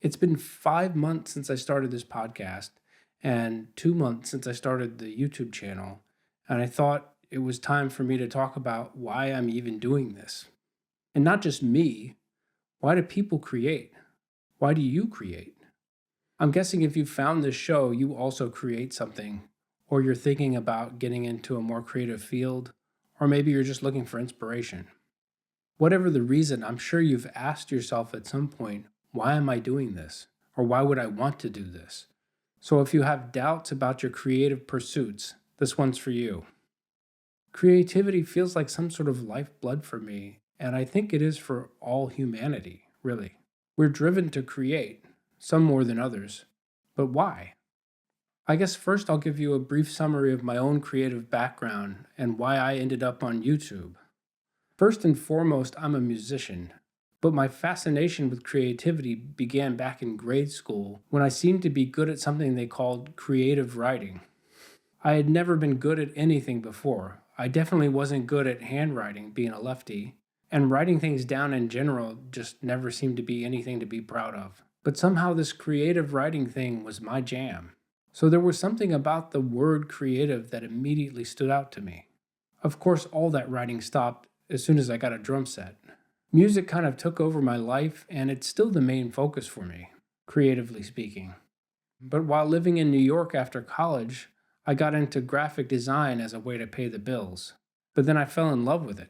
It's been 5 months since I started this podcast and 2 months since I started the YouTube channel. And I thought it was time for me to talk about why I'm even doing this. And not just me, why do people create? Why do you create? I'm guessing if you found this show, you also create something, or you're thinking about getting into a more creative field, or maybe you're just looking for inspiration. Whatever the reason, I'm sure you've asked yourself at some point, why am I doing this? Or why would I want to do this? So if you have doubts about your creative pursuits, this one's for you. Creativity feels like some sort of lifeblood for me, and I think it is for all humanity, really. We're driven to create, some more than others. But why? I guess first I'll give you a brief summary of my own creative background and why I ended up on YouTube. First and foremost, I'm a musician, but my fascination with creativity began back in grade school when I seemed to be good at something they called creative writing. I had never been good at anything before. I definitely wasn't good at handwriting, being a lefty, and writing things down in general just never seemed to be anything to be proud of. But somehow this creative writing thing was my jam. So there was something about the word creative that immediately stood out to me. Of course, all that writing stopped as soon as I got a drum set. Music kind of took over my life, and it's still the main focus for me, creatively speaking. But while living in New York after college, I got into graphic design as a way to pay the bills. But then I fell in love with it.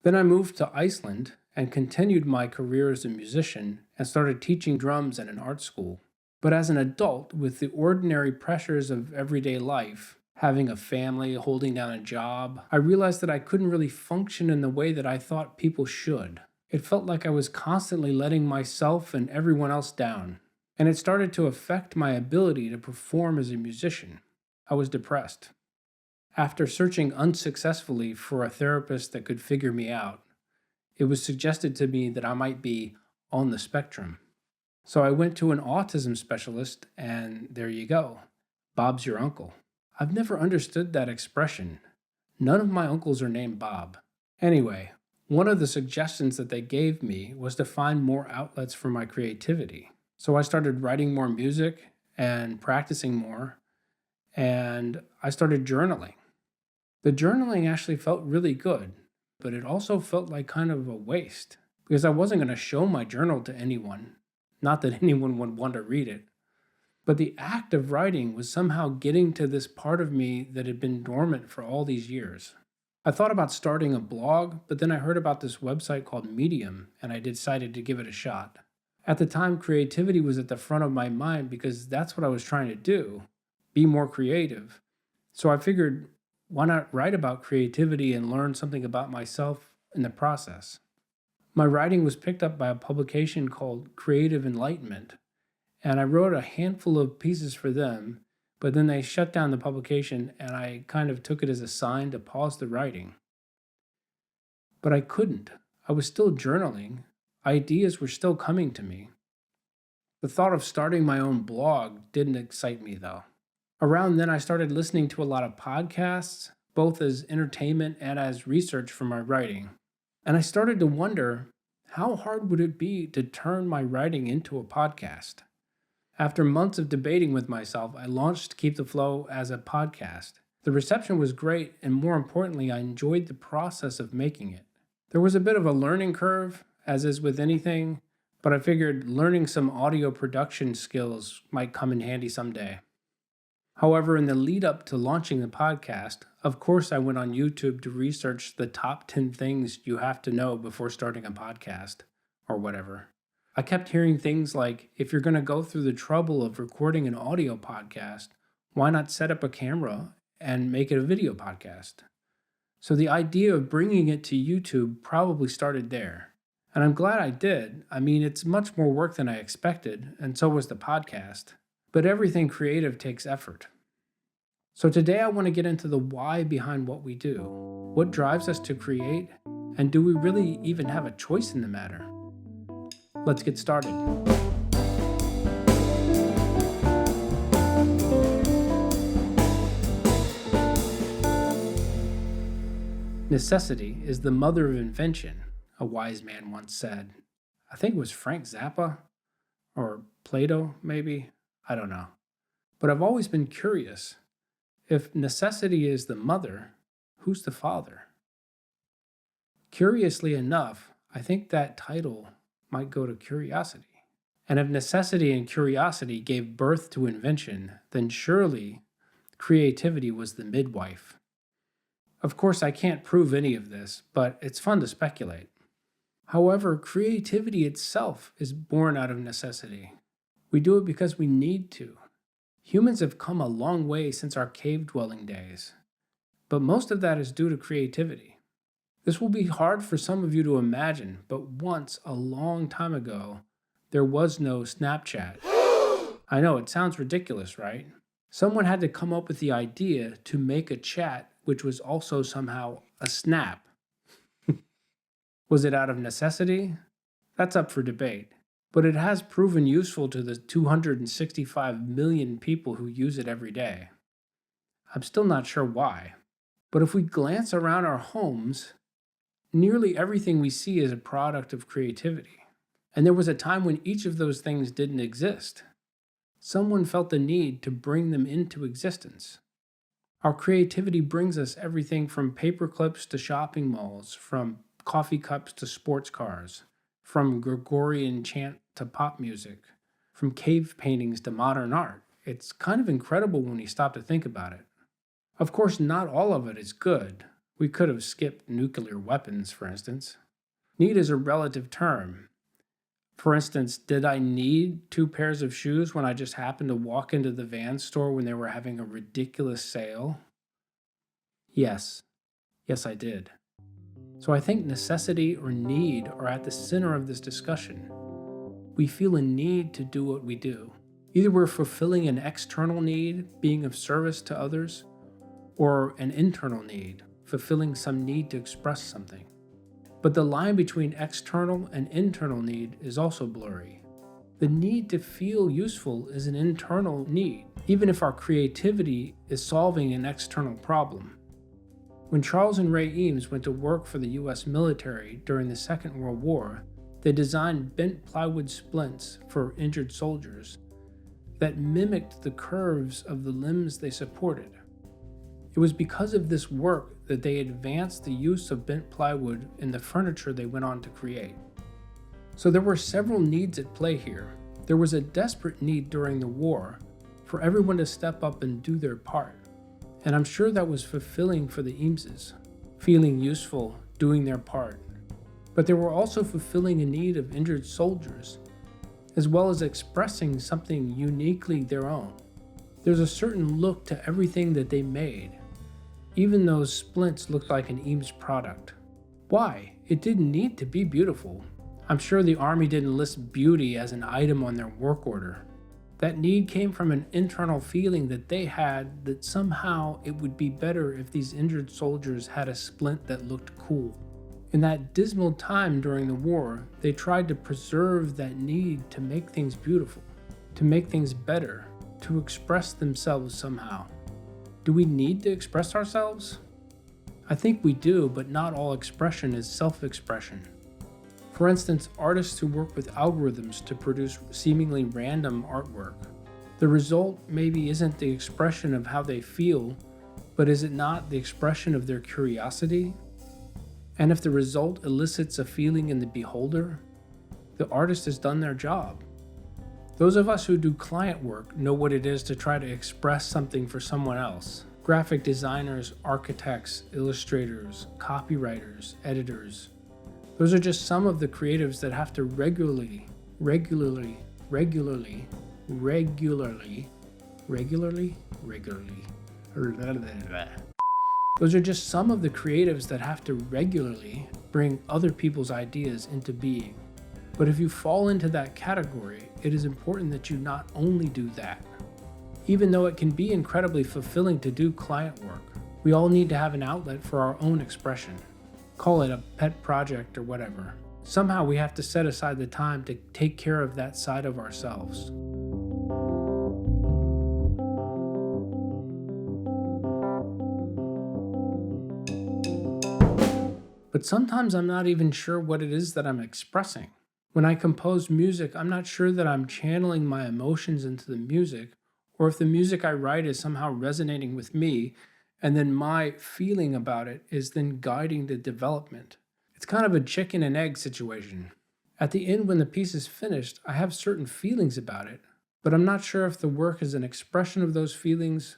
Then I moved to Iceland and continued my career as a musician and started teaching drums at an art school. But as an adult, with the ordinary pressures of everyday life, having a family, holding down a job, I realized that I couldn't really function in the way that I thought people should. It felt like I was constantly letting myself and everyone else down, and it started to affect my ability to perform as a musician. I was depressed. After searching unsuccessfully for a therapist that could figure me out, it was suggested to me that I might be on the spectrum. So I went to an autism specialist, and there you go. Bob's your uncle. I've never understood that expression. None of my uncles are named Bob. Anyway, one of the suggestions that they gave me was to find more outlets for my creativity. So I started writing more music and practicing more, and I started journaling. The journaling actually felt really good, but it also felt like kind of a waste because I wasn't going to show my journal to anyone. Not that anyone would want to read it. But the act of writing was somehow getting to this part of me that had been dormant for all these years. I thought about starting a blog, but then I heard about this website called Medium, and I decided to give it a shot. At the time, creativity was at the front of my mind because that's what I was trying to do, be more creative. So I figured, why not write about creativity and learn something about myself in the process? My writing was picked up by a publication called Creative Enlightenment, and I wrote a handful of pieces for them, but then they shut down the publication and I kind of took it as a sign to pause the writing. But I couldn't. I was still journaling. Ideas were still coming to me. The thought of starting my own blog didn't excite me though. Around then I started listening to a lot of podcasts, both as entertainment and as research for my writing. And I started to wonder, how hard would it be to turn my writing into a podcast? After months of debating with myself, I launched Keep the Flow as a podcast. The reception was great, and more importantly, I enjoyed the process of making it. There was a bit of a learning curve, as is with anything, but I figured learning some audio production skills might come in handy someday. However, in the lead up to launching the podcast, of course I went on YouTube to research the top 10 things you have to know before starting a podcast, or whatever. I kept hearing things like, if you're going to go through the trouble of recording an audio podcast, why not set up a camera and make it a video podcast? So the idea of bringing it to YouTube probably started there. And I'm glad I did. I mean, it's much more work than I expected, and so was the podcast. But everything creative takes effort. So today I want to get into the why behind what we do. What drives us to create? And do we really even have a choice in the matter? Let's get started. Necessity is the mother of invention, a wise man once said. I think it was Frank Zappa, Or Plato, maybe? I don't know. But I've always been curious. If necessity is the mother, who's the father? Curiously enough, I think that title might go to curiosity. And if necessity and curiosity gave birth to invention, then surely creativity was the midwife. Of course, I can't prove any of this, but it's fun to speculate. However, creativity itself is born out of necessity. We do it because we need to. Humans have come a long way since our cave dwelling days, but most of that is due to creativity. This will be hard for some of you to imagine, but once, a long time ago, there was no Snapchat. I know, it sounds ridiculous, right? Someone had to come up with the idea to make a chat which was also somehow a snap. Was it out of necessity? That's up for debate. But it has proven useful to the 265 million people who use it every day. I'm still not sure why. But if we glance around our homes, nearly everything we see is a product of creativity. And there was a time when each of those things didn't exist. Someone felt the need to bring them into existence. Our creativity brings us everything from paper clips to shopping malls, from coffee cups to sports cars, from Gregorian chant to pop music, from cave paintings to modern art. It's kind of incredible when you stop to think about it. Of course, not all of it is good. We could have skipped nuclear weapons, for instance. Need is a relative term. For instance, did I need 2 pairs of shoes when I just happened to walk into the Vans store when they were having a ridiculous sale? Yes. Yes, I did. So I think necessity or need are at the center of this discussion. We feel a need to do what we do. Either we're fulfilling an external need, being of service to others, or an internal need, fulfilling some need to express something. But the line between external and internal need is also blurry. The need to feel useful is an internal need, even if our creativity is solving an external problem. When Charles and Ray Eames went to work for the US military during the Second World War, they designed bent plywood splints for injured soldiers that mimicked the curves of the limbs they supported. It was because of this work that they advanced the use of bent plywood in the furniture they went on to create. So there were several needs at play here. There was a desperate need during the war for everyone to step up and do their part. And I'm sure that was fulfilling for the Eameses, feeling useful, doing their part. But they were also fulfilling a need of injured soldiers, as well as expressing something uniquely their own. There's a certain look to everything that they made. Even those splints looked like an Eames product. Why? It didn't need to be beautiful. I'm sure the Army didn't list beauty as an item on their work order. That need came from an internal feeling that they had that somehow it would be better if these injured soldiers had a splint that looked cool. In that dismal time during the war, they tried to preserve that need to make things beautiful, to make things better, to express themselves somehow. Do we need to express ourselves? I think we do, but not all expression is self-expression. For instance, artists who work with algorithms to produce seemingly random artwork. The result maybe isn't the expression of how they feel, but is it not the expression of their curiosity? And if the result elicits a feeling in the beholder, the artist has done their job. Those of us who do client work know what it is to try to express something for someone else. Graphic designers, architects, illustrators, copywriters, editors. Those are just some of the creatives that have to regularly. Those are just some of the creatives that have to regularly bring other people's ideas into being. But if you fall into that category, it is important that you not only do that. Even though it can be incredibly fulfilling to do client work, we all need to have an outlet for our own expression. Call it a pet project or whatever. Somehow we have to set aside the time to take care of that side of ourselves. But sometimes I'm not even sure what it is that I'm expressing. When I compose music, I'm not sure that I'm channeling my emotions into the music, or if the music I write is somehow resonating with me, and then my feeling about it is then guiding the development. It's kind of a chicken and egg situation. At the end, when the piece is finished, I have certain feelings about it, but I'm not sure if the work is an expression of those feelings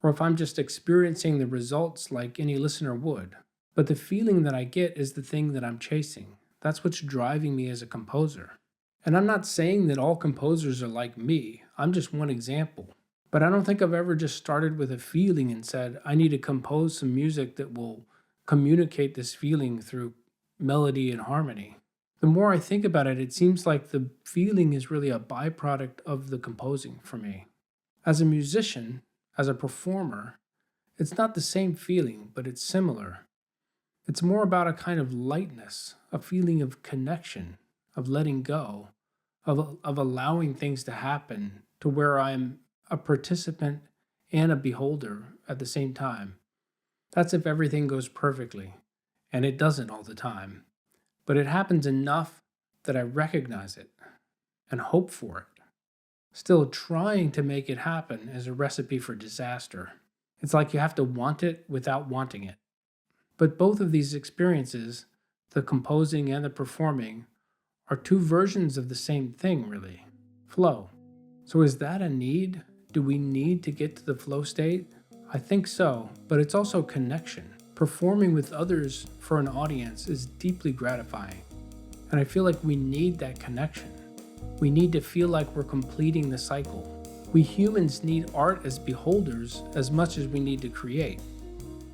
or if I'm just experiencing the results like any listener would. But the feeling that I get is the thing that I'm chasing. That's what's driving me as a composer. And I'm not saying that all composers are like me, I'm just one example. But I don't think I've ever just started with a feeling and said, I need to compose some music that will communicate this feeling through melody and harmony. The more I think about it, it seems like the feeling is really a byproduct of the composing for me. As a musician, as a performer, it's not the same feeling, but it's similar. It's more about a kind of lightness, a feeling of connection, of letting go, of allowing things to happen to where I'm a participant and a beholder at the same time. That's if everything goes perfectly, and it doesn't all the time. But it happens enough that I recognize it and hope for it. Still, trying to make it happen is a recipe for disaster. It's like you have to want it without wanting it. But both of these experiences, the composing and the performing, are two versions of the same thing, really. Flow. So is that a need? Do we need to get to the flow state? I think so, but it's also connection. Performing with others for an audience is deeply gratifying, and I feel like we need that connection. We need to feel like we're completing the cycle. We humans need art as beholders as much as we need to create.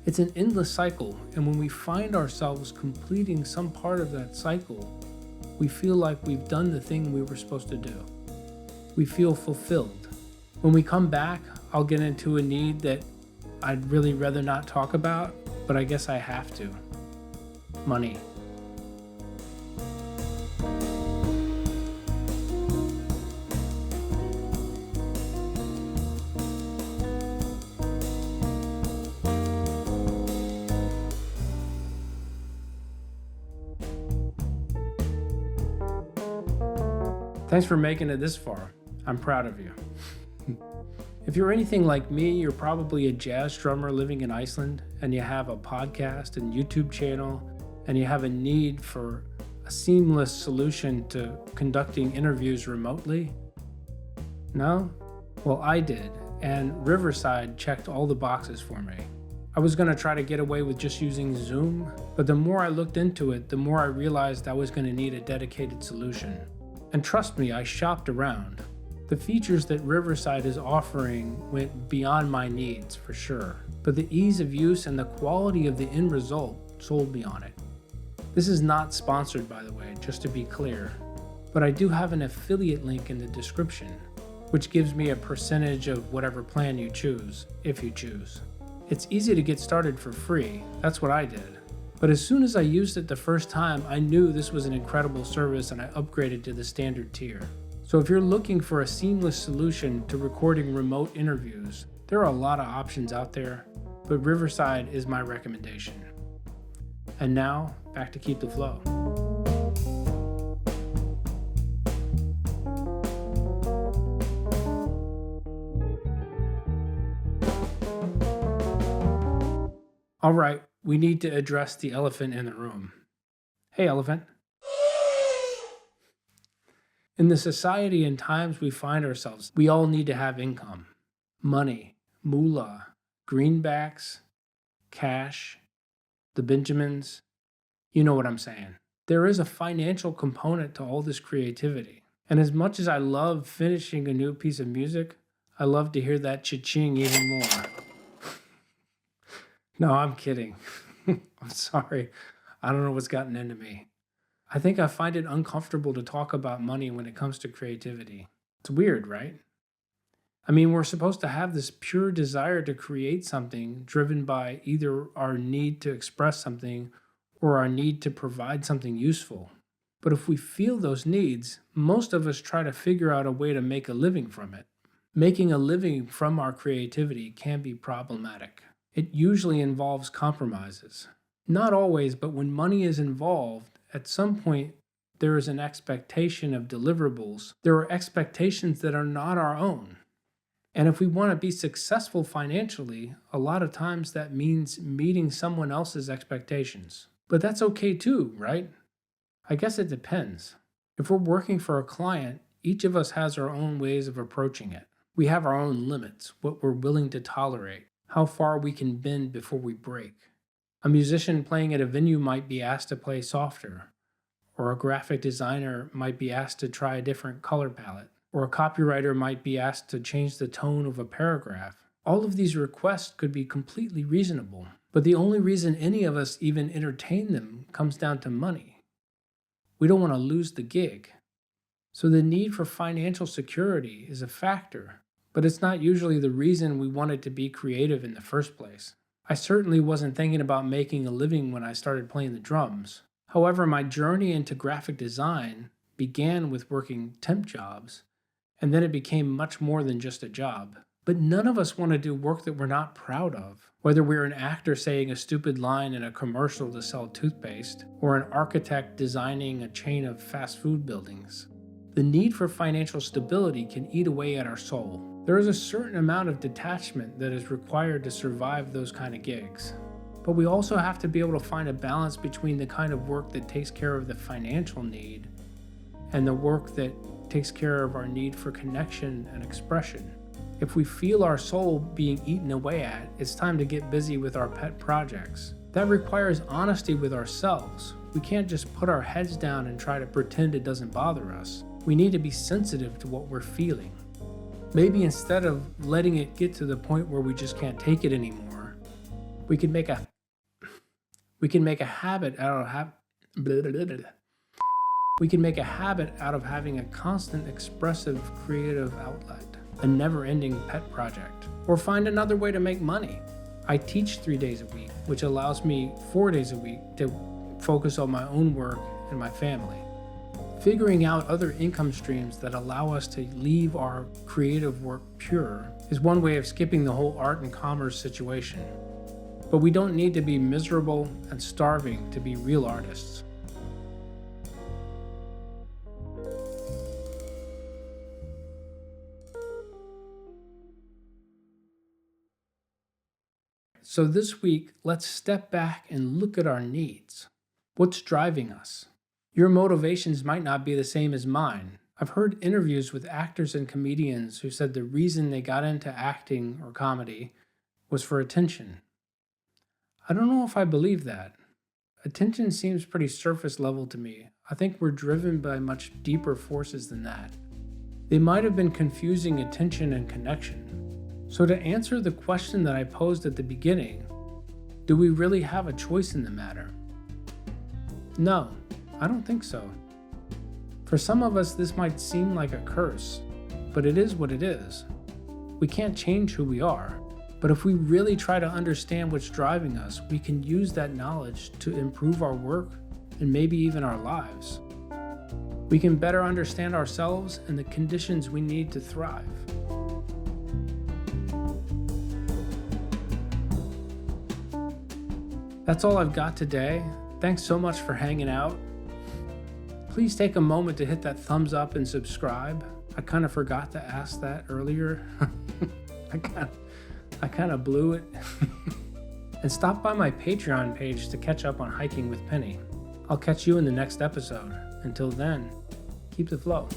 It's an endless cycle, and when we find ourselves completing some part of that cycle, we feel like we've done the thing we were supposed to do. We feel fulfilled. When we come back, I'll get into a need that I'd really rather not talk about, but I guess I have to. Money. Thanks for making it this far. I'm proud of you. If you're anything like me, you're probably a jazz drummer living in Iceland, and you have a podcast and YouTube channel, and you have a need for a seamless solution to conducting interviews remotely. No? Well, I did, and Riverside checked all the boxes for me. I was going to try to get away with just using Zoom, but the more I looked into it, the more I realized I was going to need a dedicated solution. And trust me, I shopped around. The features that Riverside is offering went beyond my needs, for sure, but the ease of use and the quality of the end result sold me on it. This is not sponsored, by the way, just to be clear, but I do have an affiliate link in the description, which gives me a percentage of whatever plan you choose, if you choose. It's easy to get started for free, that's what I did. But as soon as I used it the first time, I knew this was an incredible service and I upgraded to the standard tier. So if you're looking for a seamless solution to recording remote interviews, there are a lot of options out there, but Riverside is my recommendation. And now, back to Keep the Flow. All right, we need to address the elephant in the room. Hey, elephant. In the society and times we find ourselves, we all need to have income. Money, moolah, greenbacks, cash, the Benjamins. You know what I'm saying. There is a financial component to all this creativity. And as much as I love finishing a new piece of music, I love to hear that cha-ching even more. No, I'm kidding. I'm sorry. I don't know what's gotten into me. I think I find it uncomfortable to talk about money when it comes to creativity. It's weird, right? I mean, we're supposed to have this pure desire to create something driven by either our need to express something or our need to provide something useful. But if we feel those needs, most of us try to figure out a way to make a living from it. Making a living from our creativity can be problematic. It usually involves compromises. Not always, but when money is involved, at some point, there is an expectation of deliverables. There are expectations that are not our own. And if we want to be successful financially, a lot of times that means meeting someone else's expectations. But that's okay too, right? I guess it depends. If we're working for a client, each of us has our own ways of approaching it. We have our own limits, what we're willing to tolerate, how far we can bend before we break. A musician playing at a venue might be asked to play softer, or a graphic designer might be asked to try a different color palette, or a copywriter might be asked to change the tone of a paragraph. All of these requests could be completely reasonable, but the only reason any of us even entertain them comes down to money. We don't want to lose the gig. So the need for financial security is a factor, but it's not usually the reason we wanted to be creative in the first place. I certainly wasn't thinking about making a living when I started playing the drums. However, my journey into graphic design began with working temp jobs, and then it became much more than just a job. But none of us want to do work that we're not proud of, whether we're an actor saying a stupid line in a commercial to sell toothpaste, or an architect designing a chain of fast food buildings. The need for financial stability can eat away at our soul. There is a certain amount of detachment that is required to survive those kind of gigs. But we also have to be able to find a balance between the kind of work that takes care of the financial need and the work that takes care of our need for connection and expression. If we feel our soul being eaten away at, it's time to get busy with our pet projects. That requires honesty with ourselves. We can't just put our heads down and try to pretend it doesn't bother us. We need to be sensitive to what we're feeling. Maybe instead of letting it get to the point where we just can't take it anymore, we can make a habit out of having a constant expressive creative outlet, a never-ending pet project, or find another way to make money. I teach 3 days a week, which allows me 4 days a week to focus on my own work and my family. Figuring out other income streams that allow us to leave our creative work pure is one way of skipping the whole art and commerce situation. But we don't need to be miserable and starving to be real artists. So this week, let's step back and look at our needs. What's driving us? Your motivations might not be the same as mine. I've heard interviews with actors and comedians who said the reason they got into acting or comedy was for attention. I don't know if I believe that. Attention seems pretty surface level to me. I think we're driven by much deeper forces than that. They might have been confusing attention and connection. So to answer the question that I posed at the beginning, do we really have a choice in the matter? No, I don't think so. For some of us, this might seem like a curse, but it is what it is. We can't change who we are, but if we really try to understand what's driving us, we can use that knowledge to improve our work and maybe even our lives. We can better understand ourselves and the conditions we need to thrive. That's all I've got today. Thanks so much for hanging out. Please take a moment to hit that thumbs up and subscribe. I kind of forgot to ask that earlier. I kind of blew it. And stop by my Patreon page to catch up on Hiking with Penny. I'll catch you in the next episode. Until then, keep the flow.